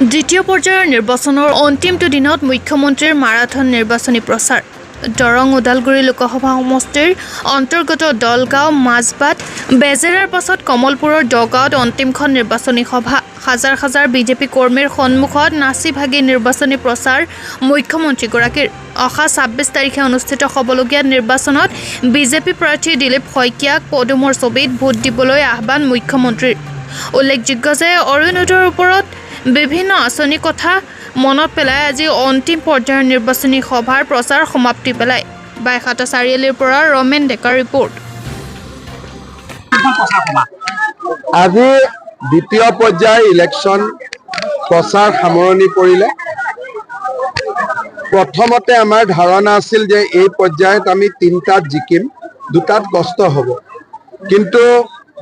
দ্বিতীয় পৰ্যায়ৰ নিৰ্বাচনৰ অন্তিমটো দিনত মুখ্যমন্ত্ৰীৰ মাৰাথন নিৰ্বাচনী প্ৰচাৰ। দৰং ওদালগুৰি লোকসভা সমষ্টিৰ অন্তৰ্গত দলগাঁও মাজবাট বেজেৰাৰ পাছত কমলপুৰৰ দগাঁৱত অন্তিমখন নিৰ্বাচনী সভা। হাজাৰ হাজাৰ বিজেপি কৰ্মীৰ সন্মুখত নাচি ভাগি নিৰ্বাচনী প্ৰচাৰ মুখ্যমন্ত্ৰীগৰাকীৰ। অহা ২৬ তাৰিখে অনুষ্ঠিত হ'বলগীয়া নিৰ্বাচনত বিজেপি প্ৰাৰ্থী দিলীপ শইকীয়াক পদুমৰ ছবিত ভোট দিবলৈ আহ্বান মুখ্যমন্ত্ৰীৰ। উল্লেখযোগ্য যে অৰুণোদয়ৰ ওপৰত বিভিন্ন আঁচনিৰ কথা মনত পেলাই আজি অন্তিম পৰ্যায়ৰ নিৰ্বাচনী সভাৰ প্ৰচাৰ সমাপ্তি পেলায়। বাইহাটা চাৰিআলিৰ পৰা ৰমেন ডেকাৰ ৰিপৰ্ট। আজি দ্বিতীয় পৰ্যায়ৰ ইলেকশ্যন প্ৰচাৰ সামৰণি পৰিলে। প্ৰথমতে আমাৰ ধাৰণা আছিল যে এই পৰ্যায়ত আমি ৩টাত জিকিম, 2টাত কষ্ট হ'ব। কিন্তু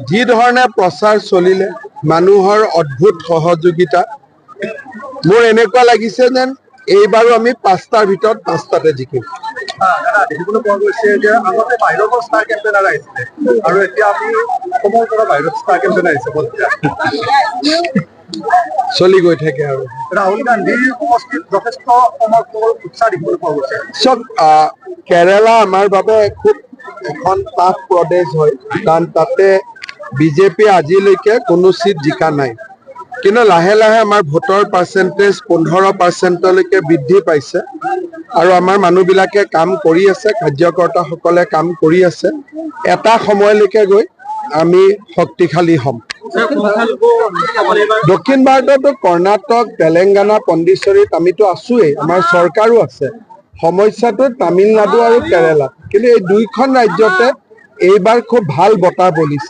যি ধৰণে প্ৰচাৰ চলিলে, মানুহৰ অদ্ভুত সহযোগিতা, মোৰ এনেকুৱা লাগিছে যেন এইবাৰো আমি 5টাৰ ভিতৰত 5টাতে জিকিম। দেখিবলৈ পোৱা গৈছে যে আগতে বাহিৰৰ পৰা ষ্টাৰ কেম্পেইনাৰ আহিছিলে আৰু এতিয়া আমি অসমৰ পৰা বাহিৰত ষ্টাৰ কেম্পেইনাৰ আহিছে। চলি গৈ থাকে আৰু ৰাহুল গান্ধীৰ সমষ্টিত যথেষ্ট উৎসাহ দেখিবলৈ পোৱা গৈছে। চব কেৰালা আমাৰ বাবে খুব এখন টাফ প্ৰদেশ হয়, কাৰণ তাতে বিজেপি আজিলৈকে কোনো চিট জিকা নাই। কিন্তু লাহে লাহে আমাৰ ভোটৰ পাৰ্চেণ্টেজ 15%লৈকে বৃদ্ধি পাইছে আৰু আমাৰ মানুহবিলাকে কাম কৰি আছে, কাৰ্যকৰ্তাসকলে কাম কৰি আছে। এটা সময়লৈকে গৈ আমি শক্তিশালী হ'ম। দক্ষিণ ভাৰততো কৰ্ণাটক, তেলেংগানা, পণ্ডিচেৰীত আমিতো আছোৱেই, আমাৰ চৰকাৰো আছে। সমস্যাটো তামিলনাডু আৰু কেৰেলাত, কিন্তু এই দুইখন ৰাজ্যতে এইবাৰ খুব ভাল বতাহ বলিছে।